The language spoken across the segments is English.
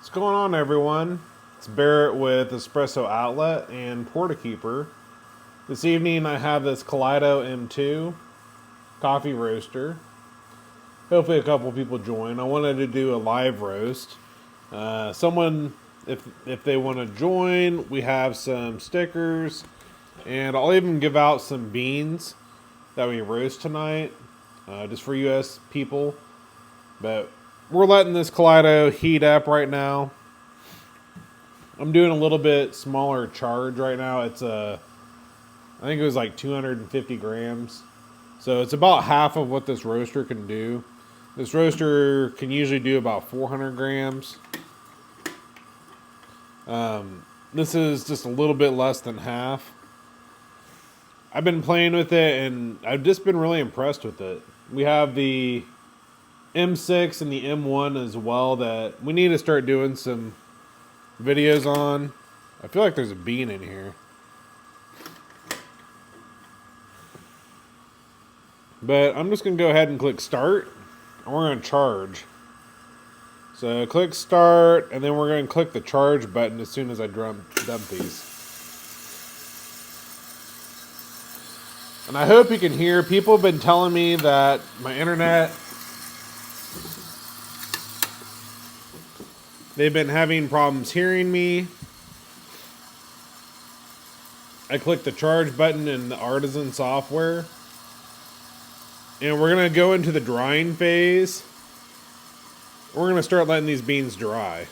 What's going on, everyone? It's Barrett with Espresso Outlet and Portakeeper. This evening I have this Kaleido M2 coffee roaster. Hopefully a couple people join. I wanted to do a live roast. Someone, if they want to join, we have some stickers, and I'll even give out some beans that we roast tonight, just for US people. But we're letting this Kaleido heat up right now. I'm doing a little bit smaller charge right now. It's I think it was like 250 grams. So it's about half of what this roaster can do. This roaster can usually do about 400 grams. This is just a little bit less than half. I've been playing with it and I've just been really impressed with it. We have the M6 and the M1 as well that we need to start doing some videos on. I feel like there's a bean in here. But I'm just going to go ahead and click start, and we're going to charge. So click start, and then we're going to click the charge button as soon as I dump these. And I hope you can hear. People have been telling me that my internet, they've been having problems hearing me. I clicked the charge button in the Artisan software. And we're going to go into the drying phase. We're going to start letting these beans dry.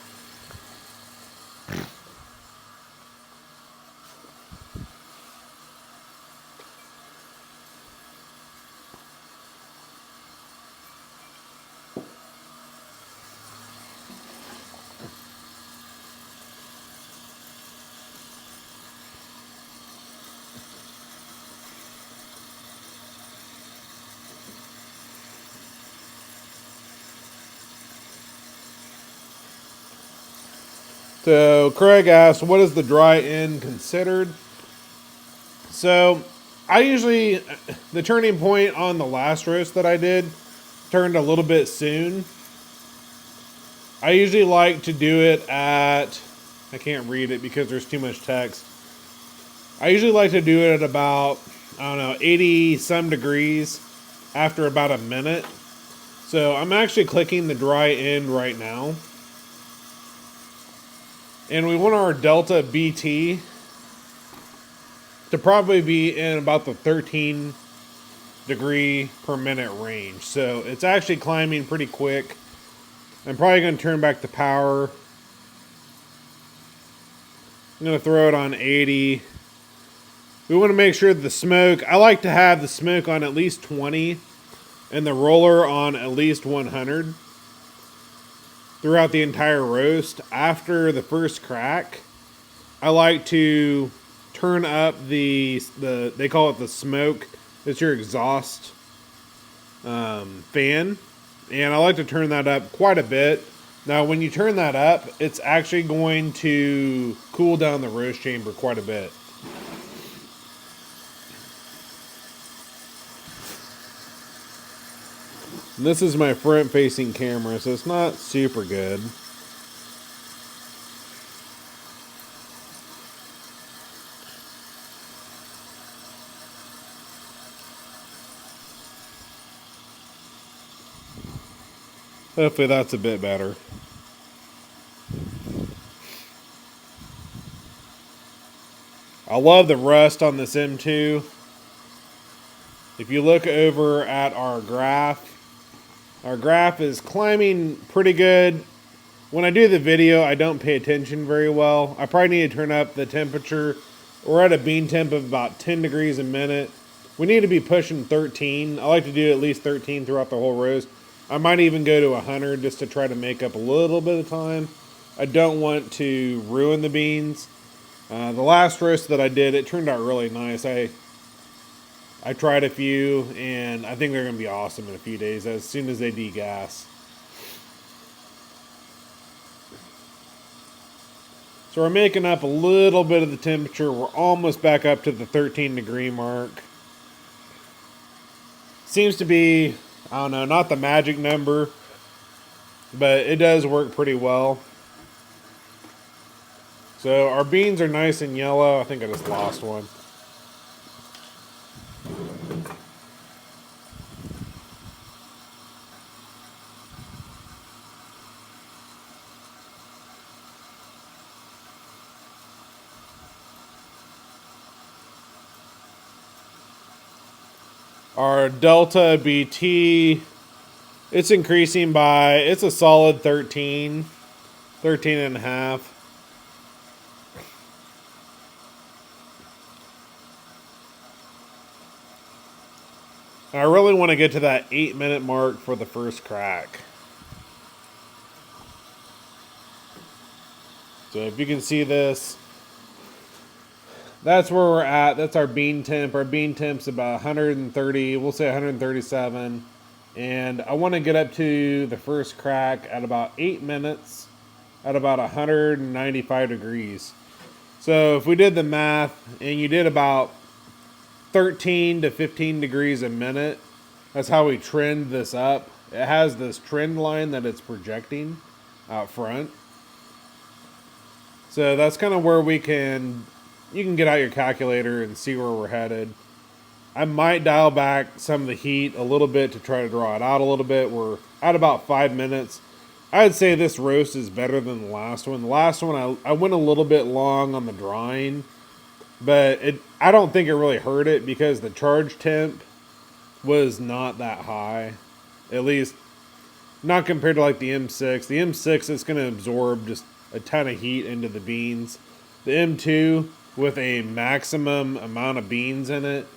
So Craig asked, what is the dry end considered? So I usually, the turning point on the last roast that I did turned a little bit soon. I usually like to do it at, I can't read it because there's too much text. I usually like to do it at about, 80 some degrees after about a minute. So I'm actually clicking the dry end right now. And we want our delta BT to probably be in about the 13 degree per minute range. So it's actually climbing pretty quick. I'm probably going to turn back the power. I'm going to throw it on 80. We want to make sure the smoke, I like to have the smoke on at least 20 and the roller on at least 100. Throughout the entire roast. After the first crack, I like to turn up the they call it the smoke. It's your exhaust fan, and I like to turn that up quite a bit. Now, when you turn that up, it's actually going to cool down the roast chamber quite a bit. And this is my front-facing camera, so it's not super good. Hopefully that's a bit better. I love the rust on this M2. If you look over at our graph is climbing pretty good. When I do the video, I don't pay attention very well. I probably need to turn up the temperature. We're at a bean temp of about 10 degrees a minute. We need to be pushing 13. I like to do at least 13 throughout the whole roast. I might even go to 100 just to try to make up a little bit of time. I don't want to ruin the beans. The last roast that I did, it turned out really nice. I tried a few, and I think they're going to be awesome in a few days as soon as they degas. So we're making up a little bit of the temperature. We're almost back up to the 13 degree mark. Seems to be, I don't know, not the magic number, but it does work pretty well. So our beans are nice and yellow. I think I just lost one. Our Delta BT, it's increasing by, it's a solid 13 and a half. I really want to get to that 8-minute mark for the first crack. So if you can see this, that's where we're at. That's our bean temp. Our bean temp's about 130, we'll say 137. And I want to get up to the first crack at about 8 minutes at about 195 degrees. So if we did the math and you did about 13 to 15 degrees a minute, that's how we trend this up. It has this trend line that it's projecting out front. So that's kind of where you can get out your calculator and see where we're headed. I might dial back some of the heat a little bit to try to draw it out a little bit. We're at about 5 minutes. I'd say this roast is better than the last one. The last one, I went a little bit long on the drawing, but I don't think it really hurt it because the charge temp was not that high. At least, not compared to like the M6. The M6 is going to absorb just a ton of heat into the beans. The M2, with a maximum amount of beans in it,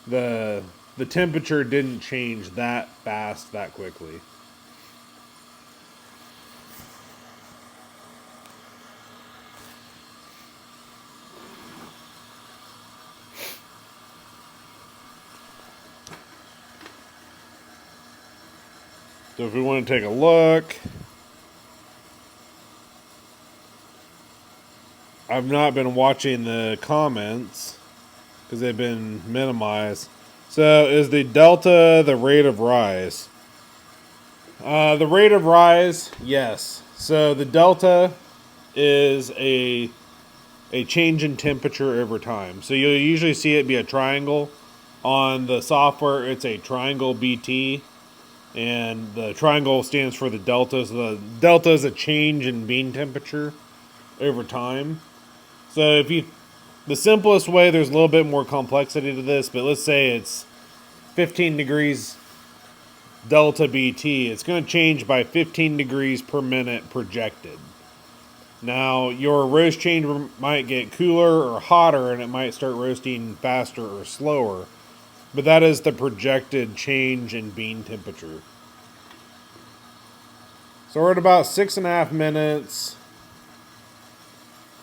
the temperature didn't change that fast, that quickly. So if we want to take a look, I've not been watching the comments because they've been minimized. So is the delta the rate of rise? The rate of rise, yes. So the delta is a change in temperature over time. So you'll usually see it be a triangle. On the software, it's a triangle BT. And the triangle stands for the delta. So the delta is a change in bean temperature over time. So the simplest way, there's a little bit more complexity to this, but let's say it's 15 degrees delta BT. It's going to change by 15 degrees per minute projected. Now, your roast chamber might get cooler or hotter, and it might start roasting faster or slower. But that is the projected change in bean temperature. So we're at about 6.5 minutes.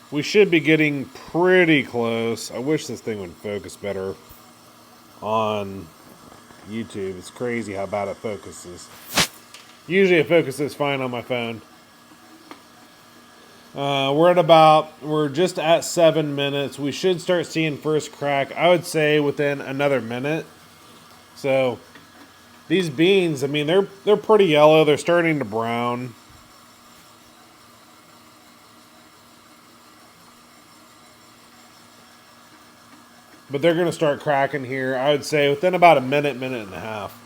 We should be getting pretty close. I wish this thing would focus better on YouTube. It's crazy how bad it focuses. Usually it focuses fine on my phone. We're just at 7 minutes. We should start seeing first crack, I would say, within another minute. So these beans, I mean, they're pretty yellow. They're starting to brown. But they're going to start cracking here, I would say, within about a minute and a half.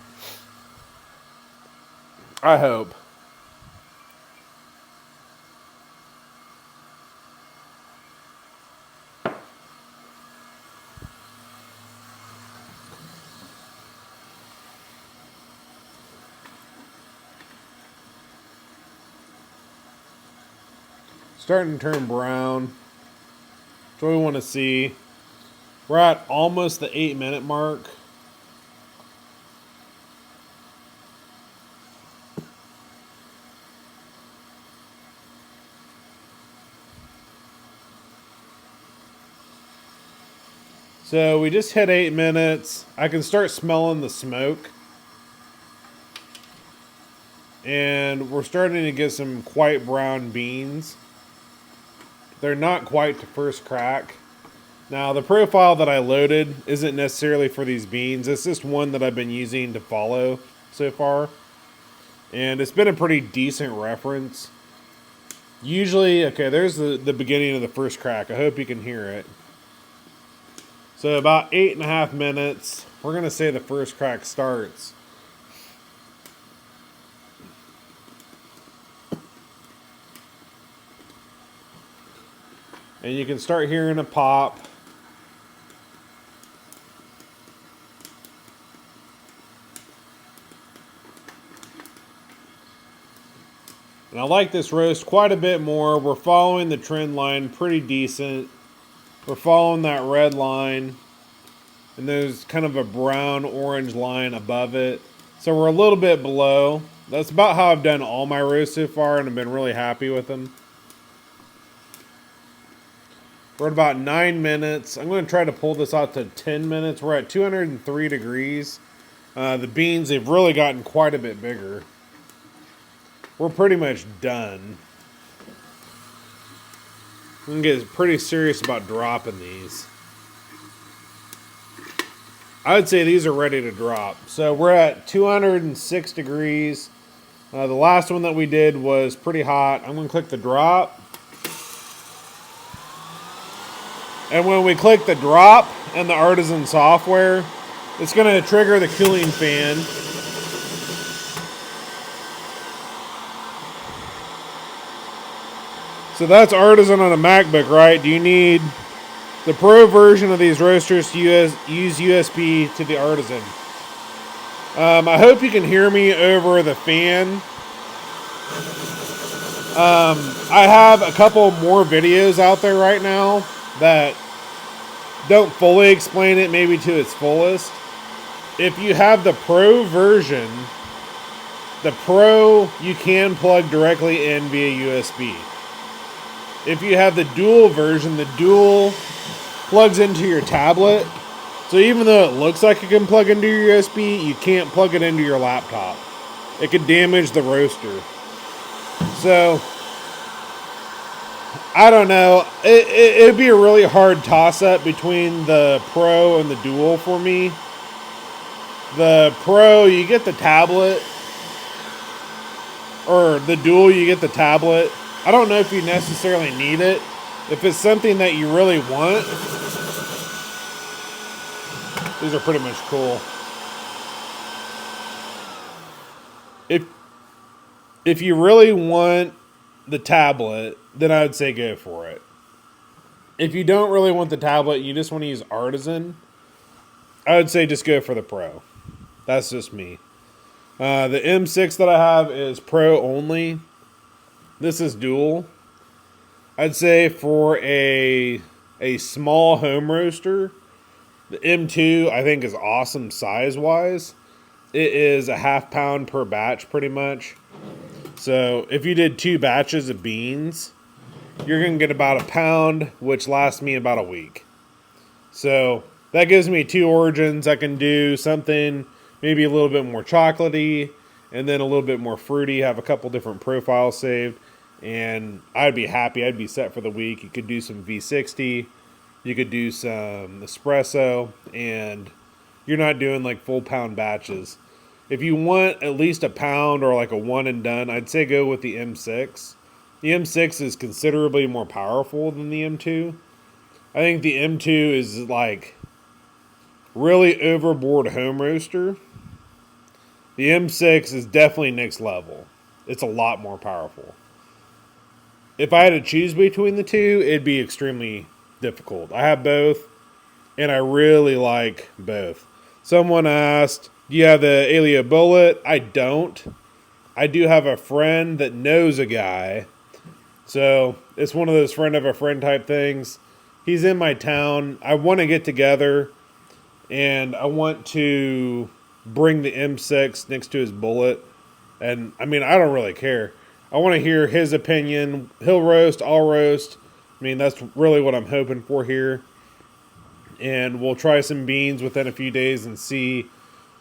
I hope. Starting to turn brown. That's what we want to see. We're at almost the 8-minute mark. So we just hit 8 minutes. I can start smelling the smoke. And we're starting to get some quite brown beans. They're not quite to first crack. Now, the profile that I loaded isn't necessarily for these beans. It's just one that I've been using to follow so far. And it's been a pretty decent reference. Usually, okay, there's the beginning of the first crack. I hope you can hear it. So about 8.5 minutes, we're going to say the first crack starts. And you can start hearing a pop. And I like this roast quite a bit more. We're following the trend line pretty decent. We're following that red line. And there's kind of a brown orange line above it. So we're a little bit below. That's about how I've done all my roasts so far, and I've been really happy with them. We're at about 9 minutes. I'm going to try to pull this out to 10 minutes. We're at 203 degrees. The beans, they've really gotten quite a bit bigger. We're pretty much done. I'm going to get pretty serious about dropping these. I would say these are ready to drop. So we're at 206 degrees. The last one that we did was pretty hot. I'm going to click the drop. And when we click the drop in the Artisan software, it's going to trigger the cooling fan. So that's Artisan on a MacBook, right? Do you need the Pro version of these roasters to use USB to the Artisan? I hope you can hear me over the fan. I have a couple more videos out there right now that don't fully explain it maybe to its fullest. If you have the Pro version, the Pro you can plug directly in via USB. If you have the dual version, the dual plugs into your tablet. So even though it looks like it can plug into your USB, you can't plug it into your laptop. It could damage the roaster. So, I don't know. It'd be a really hard toss-up between the Pro and the Dual for me. The Pro, you get the tablet. Or the Dual, you get the tablet. I don't know if you necessarily need it. If it's something that you really want. These are pretty much cool. If you really want the tablet, then I would say go for it. If you don't really want the tablet, you just want to use Artisan, I would say just go for the Pro. That's just me. The M6 that I have is Pro only. This is dual. I'd say for a small home roaster, the M2 I think is awesome size-wise. It is a ½ pound per batch pretty much. So if you did 2 batches of beans, you're going to get about a pound, which lasts me about a week. So that gives me 2 origins. I can do something maybe a little bit more chocolatey and then a little bit more fruity, have a couple different profiles saved, and I'd be happy. I'd be set for the week. You could do some V60, you could do some espresso, and you're not doing like full pound batches. If you want at least a pound or like a one and done, I'd say go with the M6. The M6 is considerably more powerful than the M2. I think the M2 is like really overboard home roaster. The M6 is definitely next level. It's a lot more powerful. If I had to choose between the two, it'd be extremely difficult. I have both, and I really like both. Someone asked, do you have the Alio Bullet? I don't. I do have a friend that knows a guy. So it's one of those friend of a friend type things. He's in my town. I want to get together, and I want to bring the M6 next to his Bullet. And I mean, I don't really care. I want to hear his opinion. He'll roast, I'll roast. I mean, that's really what I'm hoping for here. And we'll try some beans within a few days and see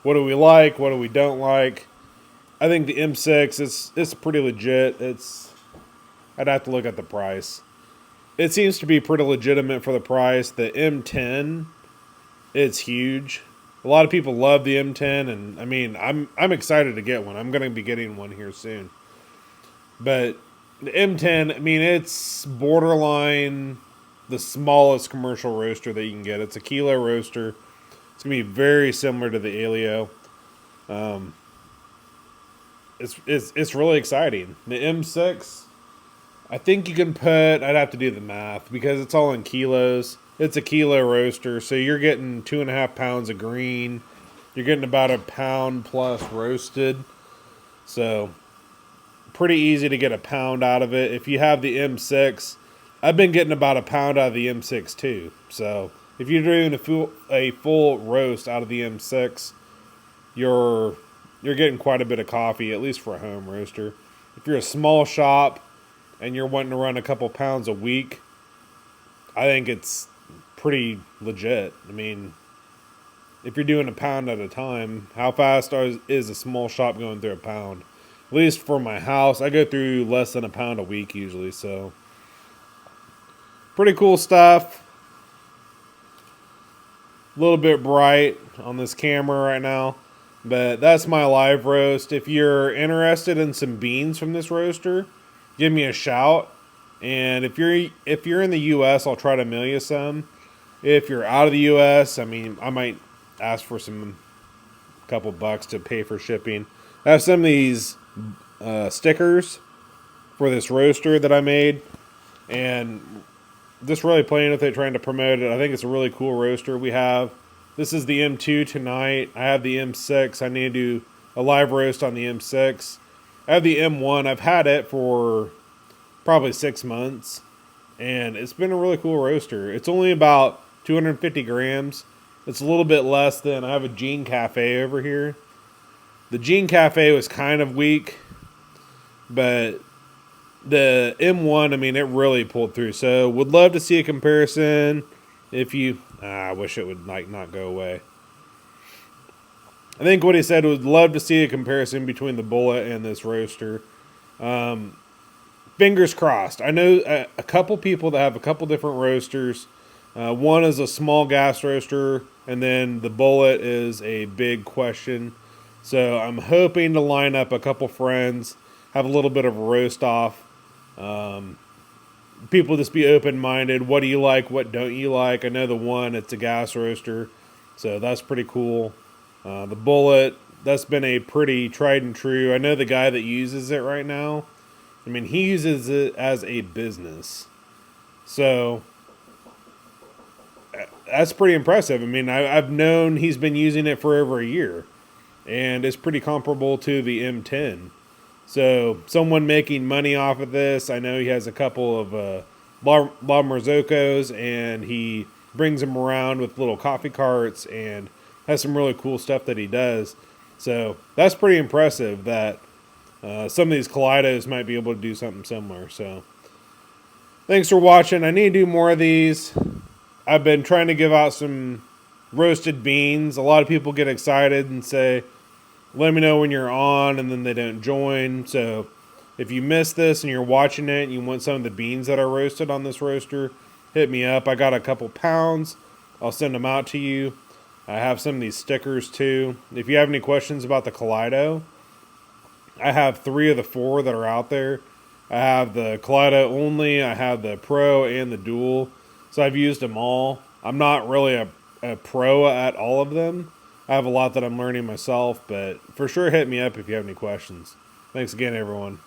what do we like, what do we don't like. I think the M6 it's pretty legit. I'd have to look at the price. It seems to be pretty legitimate for the price. The M10, it's huge. A lot of people love the M10, and I mean, I'm excited to get one. I'm going to be getting one here soon. But The M10, I mean, it's borderline the smallest commercial roaster that you can get. It's a kilo roaster. It's going to be very similar to the Alio. It's really exciting. The M6, I think you can put, I'd have to do the math because it's all in kilos. It's a kilo roaster, so you're getting 2.5 pounds of green. You're getting about a pound plus roasted. So, pretty easy to get a pound out of it. If you have the M6, I've been getting about a pound out of the M6 too. So, if you're doing a full roast out of the M6, you're getting quite a bit of coffee, at least for a home roaster. If you're a small shop and you're wanting to run a couple pounds a week, I think it's pretty legit. I mean, if you're doing a pound at a time, how fast is a small shop going through a pound? At least for my house, I go through less than a pound a week usually, so pretty cool stuff. A little bit bright on this camera right now, but that's my live roast. If you're interested in some beans from this roaster, give me a shout. And if you're in the U.S., I'll try to mail you some. If you're out of the U.S., I mean, I might ask for some couple bucks to pay for shipping. I have some of these stickers for this roaster that I made, and just really playing with it, trying to promote it. I think it's a really cool roaster we have. This is the M2 tonight. I have the M6. I need to do a live roast on the M6. I have the M1. I've had it for probably 6 months, and it's been a really cool roaster. It's only about 250 grams. It's a little bit less than, I have a Gene Cafe over here. The Gene Cafe was kind of weak, but the M1, I mean, it really pulled through. So would love to see a comparison. If you, I wish it would like not go away. I think what he said would love to see a comparison between the Bullet and this roaster. Fingers crossed. I know a couple people that have a couple different roasters. One is a small gas roaster, and then the Bullet is a big question. So I'm hoping to line up a couple friends, have a little bit of a roast off. People just be open-minded. What do you like? What don't you like? I know the one, it's a gas roaster, so that's pretty cool. The Bullet, that's been a pretty tried and true. I know the guy that uses it right now. I mean, he uses it as a business. So that's pretty impressive. I mean, I've known he's been using it for over a year, and it's pretty comparable to the M10. So someone making money off of this. I know he has a couple of La Marzocos, and he brings them around with little coffee carts and has some really cool stuff that he does. So that's pretty impressive that some of these Kaleidos might be able to do something similar. So thanks for watching. I need to do more of these. I've been trying to give out some roasted beans. A lot of people get excited and say, let me know when you're on, and then they don't join. So if you missed this and you're watching it and you want some of the beans that are roasted on this roaster, hit me up. I got a couple pounds. I'll send them out to you. I have some of these stickers too. If you have any questions about the Kaleido, I have 3 of the 4 that are out there. I have the Kaleido only, I have the Pro and the Dual. So I've used them all. I'm not really a pro at all of them. I have a lot that I'm learning myself, but for sure hit me up if you have any questions. Thanks again, everyone.